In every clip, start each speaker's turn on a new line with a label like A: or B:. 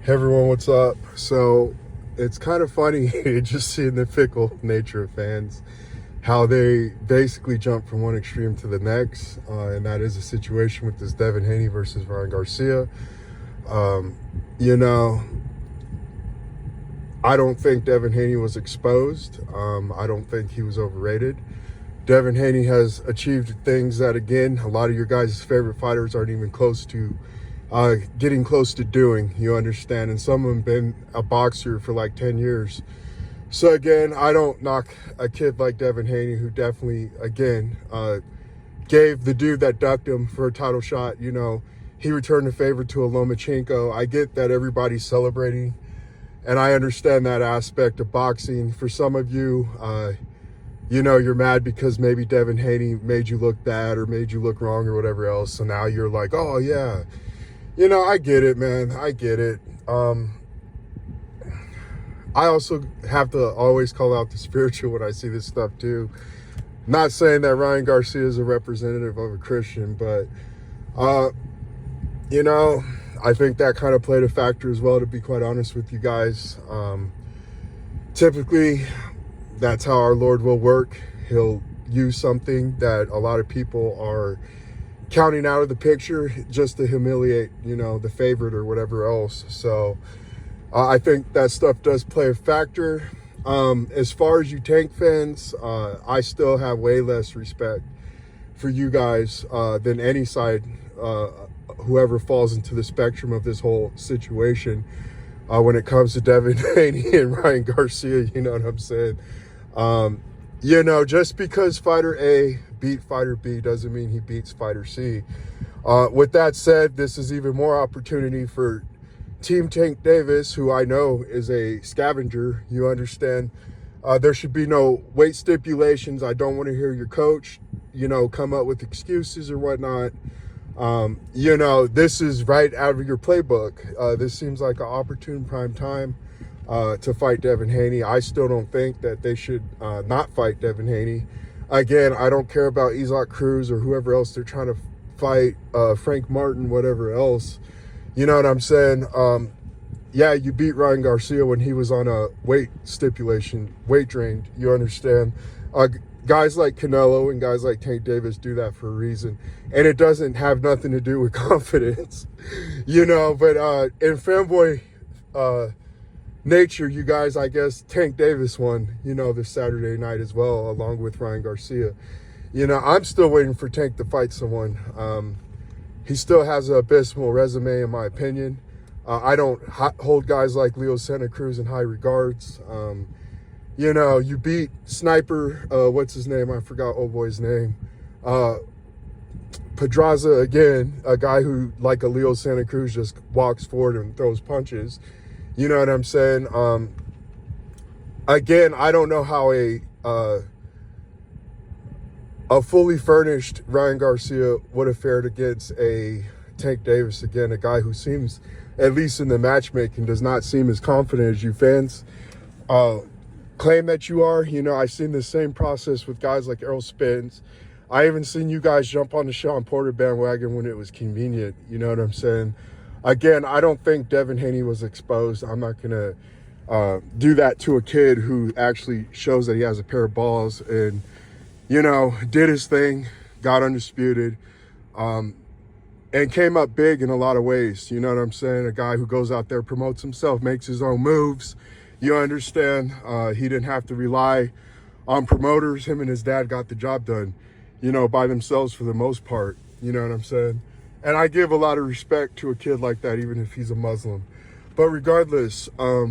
A: Hey everyone, what's up? So it's kind of funny just seeing the fickle nature of fans, how they basically jump from one extreme to the next, and that is a situation with this Devin Haney versus Ryan Garcia. You know, I don't think Devin Haney was exposed. I don't think he was overrated. Devin Haney has achieved things that, again, a lot of your guys' favorite fighters aren't even close to getting close to doing, you understand, and some of them been a boxer for like 10 years. So again, I don't knock a kid like Devin Haney, who definitely, again, gave the dude that ducked him for a title shot, he returned the favor to a Lomachenko. I get that everybody's celebrating, and I understand that aspect of boxing. For some of you, you're mad because maybe Devin Haney made you look bad or made you look wrong or whatever else, so now you're like, oh yeah. I get it, man. I get it. I also have to always call out the spiritual when I see this stuff too. Not saying that Ryan Garcia is a representative of a Christian, but, I think that kind of played a factor as well, to be quite honest with you guys. Typically, that's how our Lord will work. He'll use something that a lot of people are counting out of the picture just to humiliate, the favorite or whatever else. So I think that stuff does play a factor. As far as you Tank fans, I still have way less respect for you guys than any side, whoever falls into the spectrum of this whole situation when it comes to Devin Haney and Ryan Garcia. You know what I'm saying? Just because fighter A beat fighter B doesn't mean he beats fighter C. With that said, this is even more opportunity for Team Tank Davis, who I know is a scavenger. You understand? There should be no weight stipulations. I don't want to hear your coach, come up with excuses or whatnot. This is right out of your playbook. This seems like an opportune prime time to fight Devin Haney. I still don't think that they should not fight Devin Haney. Again, I don't care about Isaac Cruz or whoever else they're trying to fight, Frank Martin, whatever else. You know what I'm saying? Yeah, you beat Ryan Garcia when he was on a weight stipulation, weight drained. You understand? Guys like Canelo and guys like Tank Davis do that for a reason. And it doesn't have nothing to do with confidence, but in fanboy nature, you guys, I guess Tank Davis won, this Saturday night as well, along with Ryan Garcia. I'm still waiting for Tank to fight someone. He still has an abysmal resume, in my opinion. I don't hold guys like Leo Santa Cruz in high regards. You beat Sniper, what's his name? I forgot old boy's name. Pedraza, again, a guy who, like a Leo Santa Cruz, just walks forward and throws punches. You know what I'm saying? Again, I don't know how a fully furnished Ryan Garcia would have fared against a Tank Davis. Again, a guy who seems, at least in the matchmaking, does not seem as confident as you fans claim that you are. I've seen the same process with guys like Errol Spence. I even seen you guys jump on the Sean Porter bandwagon when it was convenient. You know what I'm saying? Again, I don't think Devin Haney was exposed. I'm not going to do that to a kid who actually shows that he has a pair of balls and, did his thing, got undisputed, and came up big in a lot of ways. You know what I'm saying? A guy who goes out there, promotes himself, makes his own moves. You understand? He didn't have to rely on promoters. Him and his dad got the job done, by themselves for the most part. You know what I'm saying? And I give a lot of respect to a kid like that, even if he's a Muslim. But regardless, I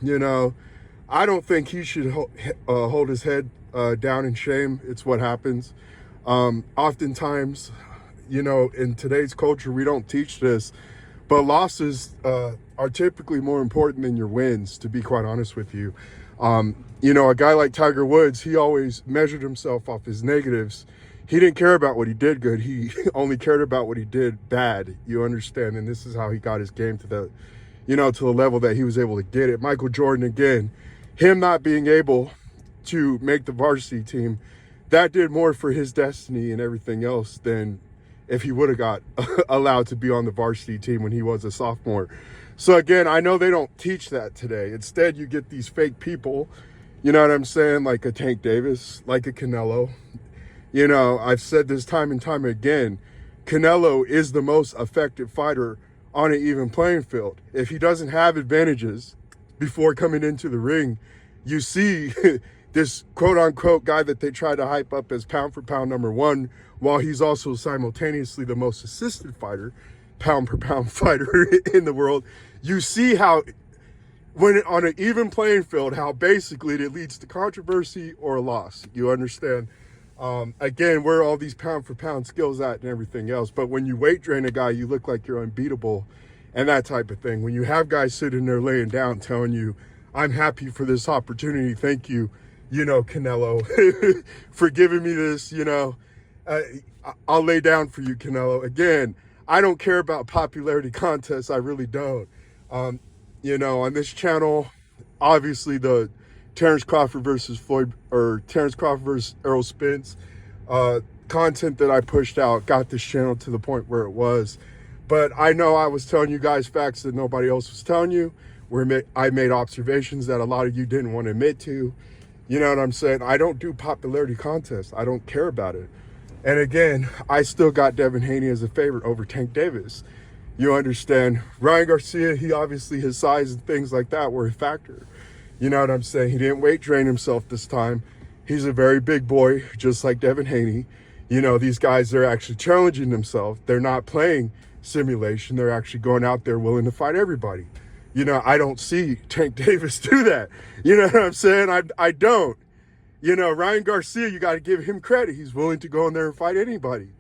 A: don't think he should hold his head down in shame. It's what happens. Oftentimes, in today's culture, we don't teach this, but losses are typically more important than your wins, to be quite honest with you. A guy like Tiger Woods, he always measured himself off his negatives. He didn't care about what he did good. He only cared about what he did bad. You understand? And this is how he got his game to the level that he was able to get it. Michael Jordan, again, him not being able to make the varsity team, that did more for his destiny and everything else than if he would have got allowed to be on the varsity team when he was a sophomore. So again, I know they don't teach that today. Instead, you get these fake people, you know what I'm saying, like a Tank Davis, like a Canelo. You know, I've said this time and time again, Canelo is the most effective fighter on an even playing field. If he doesn't have advantages before coming into the ring, you see this quote-unquote guy that they try to hype up as pound for pound #1, while he's also simultaneously the most assisted fighter, pound per pound fighter in the world. You see how, when on an even playing field, how basically it leads to controversy or a loss. You understand? Again, where are all these pound for pound skills at and everything else? But when you weight drain a guy, you look like you're unbeatable and that type of thing. When you have guys sitting there laying down telling you, I'm happy for this opportunity, thank you, you know, Canelo, for giving me this, you know, I'll lay down for you, Canelo. Again, I don't care about popularity contests. I really don't. You know, on this channel, obviously the Terrence Crawford versus Floyd, or Terrence Crawford versus Errol Spence content that I pushed out got this channel to the point where it was. But I know I was telling you guys facts that nobody else was telling you. I made observations that a lot of you didn't want to admit to. You know what I'm saying? I don't do popularity contests. I don't care about it. And again, I still got Devin Haney as a favorite over Tank Davis. You understand? Ryan Garcia, he obviously, his size and things like that were a factor. You know what I'm saying? He didn't weight drain himself this time. He's a very big boy, just like Devin Haney. You know, these guys, they're actually challenging themselves. They're not playing simulation. They're actually going out there willing to fight everybody. You know, I don't see Tank Davis do that. You know what I'm saying? I don't. You know, Ryan Garcia, you got to give him credit. He's willing to go in there and fight anybody.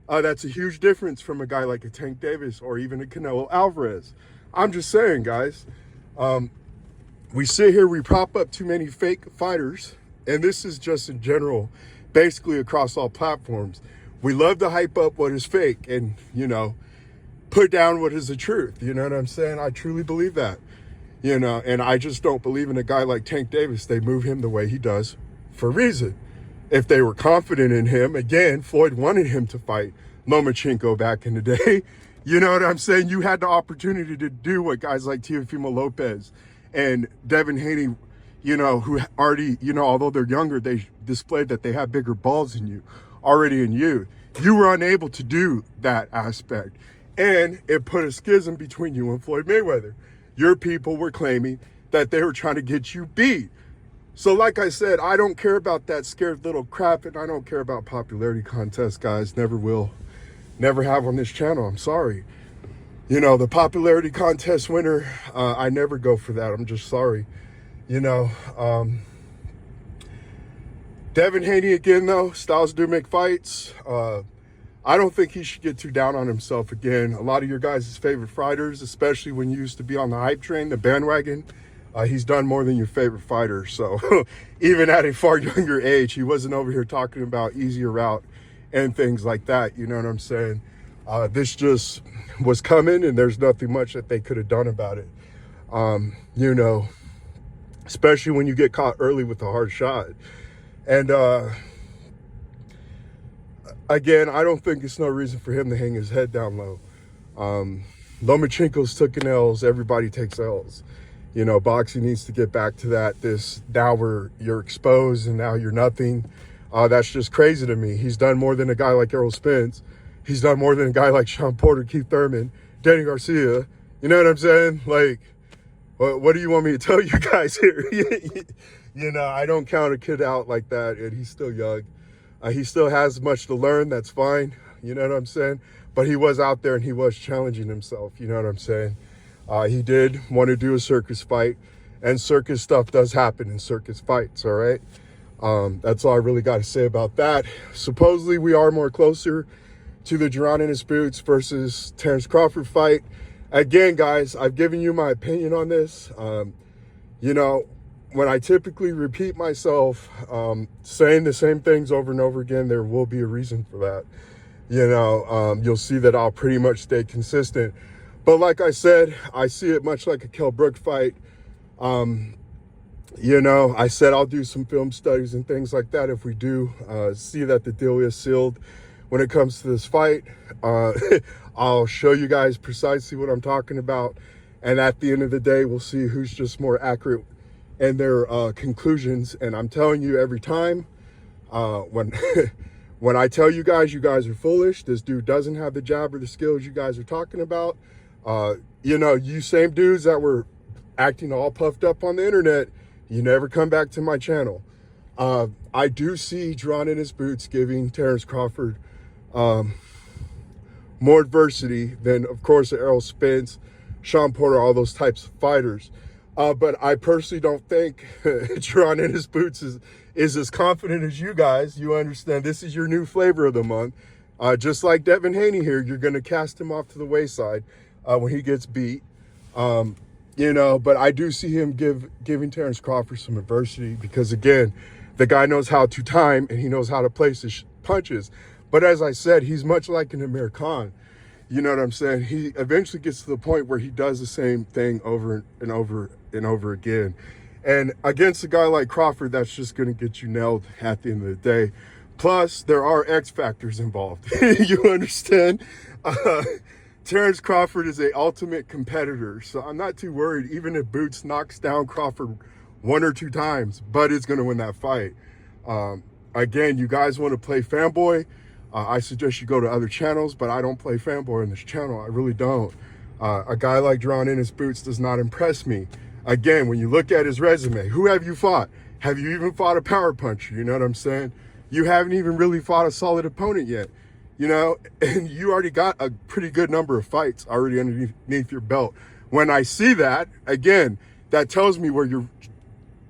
A: That's a huge difference from a guy like a Tank Davis or even a Canelo Alvarez. I'm just saying, guys. We sit here, we prop up too many fake fighters, and this is just in general, basically across all platforms. We love to hype up what is fake and, you know, put down what is the truth. You know what I'm saying? I truly believe that, you know, and I just don't believe in a guy like Tank Davis. They move him the way he does for a reason. If they were confident in him, again, Floyd wanted him to fight Lomachenko back in the day. You know what I'm saying? You had the opportunity to do what guys like Teofimo Lopez and Devin Haney, you know, who already, you know, although they're younger, they displayed that they have bigger balls than you already in youth. You were unable to do that aspect. And it put a schism between you and Floyd Mayweather. Your people were claiming that they were trying to get you beat. So like I said, I don't care about that scared little crap, and I don't care about popularity contests, guys. Never will. Never have on this channel. I'm sorry. You know, the popularity contest winner, I never go for that. I'm just sorry. You know, Devin Haney again, though. Styles do make fights. I don't think he should get too down on himself again. A lot of your guys' favorite fighters, especially when you used to be on the hype train, the bandwagon, he's done more than your favorite fighter. So even at a far younger age, he wasn't over here talking about easier route and things like that. You know what I'm saying? This just was coming, and there's nothing much that they could have done about it. You know, especially when you get caught early with a hard shot. And again, I don't think it's no reason for him to hang his head down low. Lomachenko's taking L's. Everybody takes L's. You know, boxing needs to get back to that. This now where you're exposed and now you're nothing. That's just crazy to me. He's done more than a guy like Errol Spence. He's done more than a guy like Sean Porter, Keith Thurman, Danny Garcia. You know what I'm saying? Like, what do you want me to tell you guys here? You know, I don't count a kid out like that, and he's still young. He still has much to learn. That's fine. You know what I'm saying? But he was out there and he was challenging himself. You know what I'm saying? He did want to do a circus fight, and circus stuff does happen in circus fights, all right? That's all I really got to say about that. Supposedly, we are more closer to the Geronimo Boots versus Terrence Crawford fight. Again, guys, I've given you my opinion on this. You know, when I typically repeat myself, saying the same things over and over again, there will be a reason for that. You know, you'll see that I'll pretty much stay consistent. But like I said, I see it much like a Kell Brook fight. You know, I said I'll do some film studies and things like that if we do see that the deal is sealed when it comes to this fight. I'll show you guys precisely what I'm talking about. And at the end of the day, we'll see who's just more accurate in their conclusions. And I'm telling you every time, when when I tell you guys are foolish, this dude doesn't have the jab or the skills you guys are talking about. You know, you same dudes that were acting all puffed up on the internet, you never come back to my channel. I do see Drawn in his boots giving Terrence Crawford more adversity than, of course, Errol Spence, Sean Porter, all those types of fighters. But I personally don't think Drawn in his boots is as confident as you guys. You understand, this is your new flavor of the month. Just like Devin Haney here, you're going to cast him off to the wayside when he gets beat. You know, but I do see him giving Terrence Crawford some adversity because, again, the guy knows how to time and he knows how to place his punches. But as I said, he's much like an Amir Khan. You know what I'm saying? He eventually gets to the point where he does the same thing over and over and over again. And against a guy like Crawford, that's just going to get you nailed at the end of the day. Plus, there are X factors involved. You understand? Terrence Crawford is an ultimate competitor, so I'm not too worried. Even if Boots knocks down Crawford 1 or 2 times, Bud is going to win that fight. Again, you guys want to play fanboy, I suggest you go to other channels, but I don't play fanboy on this channel. I really don't. A guy like Drawn in his boots does not impress me. Again, when you look at his resume, who have you fought? Have you even fought a power puncher? You know what I'm saying? You haven't even really fought a solid opponent yet. You know, and you already got a pretty good number of fights already underneath your belt. When I see that, again, that tells me where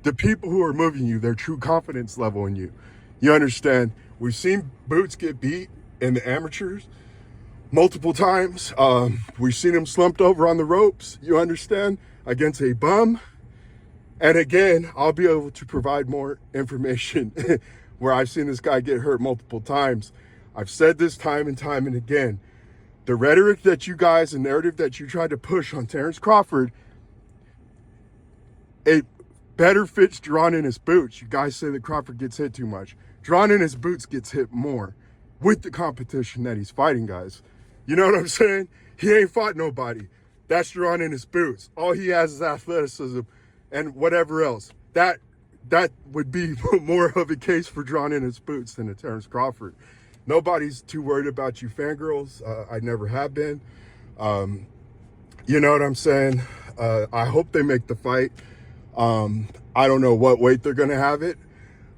A: the people who are moving you, their true confidence level in you. You understand? We've seen Boots get beat in the amateurs multiple times. We've seen him slumped over on the ropes, you understand, against a bum. And again, I'll be able to provide more information where I've seen this guy get hurt multiple times. I've said this time and time and again. The rhetoric that you guys, the narrative that you tried to push on Terrence Crawford, it better fits Drawn in his boots. You guys say that Crawford gets hit too much. Drawn in his boots gets hit more with the competition that he's fighting, guys. You know what I'm saying? He ain't fought nobody. That's Drawn in his boots. All he has is athleticism and whatever else. That would be more of a case for Drawn in his boots than a Terrence Crawford. Nobody's too worried about you fangirls. I never have been. You know what I'm saying? I hope they make the fight. I don't know what weight they're going to have it.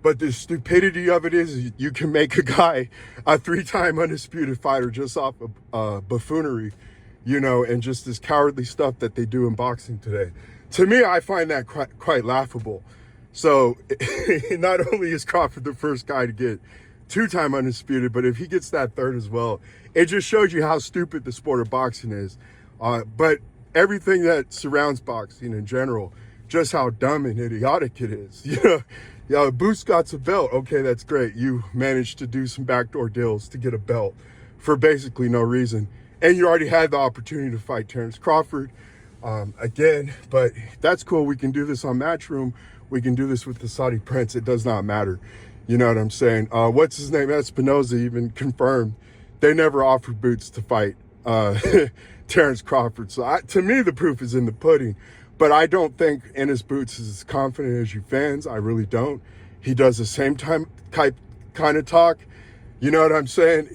A: But the stupidity of it is you can make a guy a 3-time undisputed fighter just off of buffoonery, you know, and just this cowardly stuff that they do in boxing today. To me, I find that quite laughable. So not only is Crawford the first guy to get 2-time undisputed, but if he gets that 3rd as well, it just shows you how stupid the sport of boxing is. But everything that surrounds boxing in general, just how dumb and idiotic it is. You know, yeah, Boots got a belt. Okay, that's great. You managed to do some backdoor deals to get a belt for basically no reason. And you already had the opportunity to fight Terrence Crawford again, but that's cool. We can do this on Matchroom. We can do this with the Saudi Prince. It does not matter. You know what I'm saying? What's his name? Espinoza even confirmed they never offered Boots to fight Terrence Crawford. So to me, the proof is in the pudding. But I don't think Ennis Boots is as confident as you fans. I really don't. He does the same kind of talk. You know what I'm saying?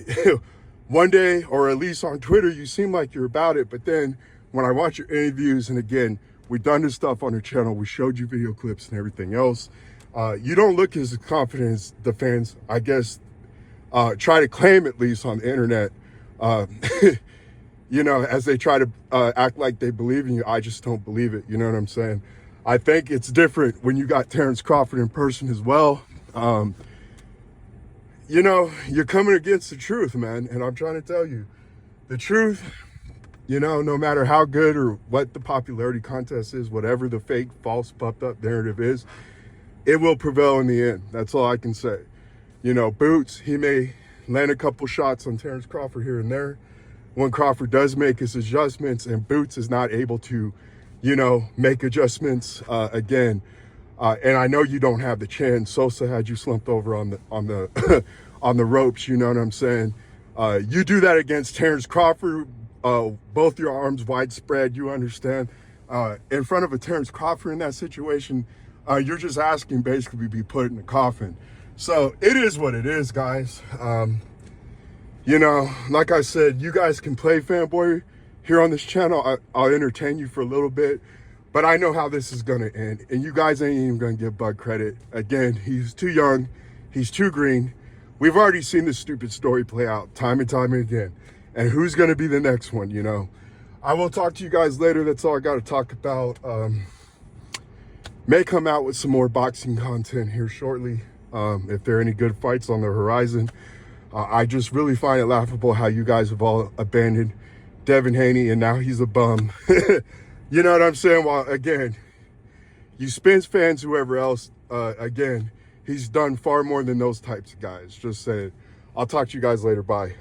A: One day, or at least on Twitter, you seem like you're about it. But then when I watch your interviews, and again, we've done this stuff on the channel. We showed you video clips and everything else. You don't look as confident as the fans, I guess, try to claim, at least on the internet. You know, as they try to act like they believe in you. I just don't believe it. You know what I'm saying? I think it's different when you got Terrence Crawford in person as well. You know, you're coming against the truth, man. And I'm trying to tell you, the truth, you know, no matter how good or what the popularity contest is, whatever the fake, false, puffed up narrative is, it will prevail in the end. That's all I can say. You know, Boots, he may land a couple shots on Terrence Crawford here and there. When Crawford does make his adjustments and Boots is not able to, you know, make adjustments again. And I know you don't have the chin. Sosa had you slumped over on the on the ropes, you know what I'm saying? You do that against Terrence Crawford, both your arms widespread, you understand. In front of a Terrence Crawford in that situation, you're just asking basically to be put in the coffin. So it is what it is, guys. You know, like I said, you guys can play fanboy here on this channel. I'll entertain you for a little bit, but I know how this is going to end. And you guys ain't even going to give Bud credit. Again, he's too young. He's too green. We've already seen this stupid story play out time and time again. And who's going to be the next one, you know? I will talk to you guys later. That's all I got to talk about. May come out with some more boxing content here shortly. If there are any good fights on the horizon. I just really find it laughable how you guys have all abandoned Devin Haney and now he's a bum. You know what I'm saying? Well, again, you Spence fans, whoever else, again, he's done far more than those types of guys. Just saying. I'll talk to you guys later. Bye.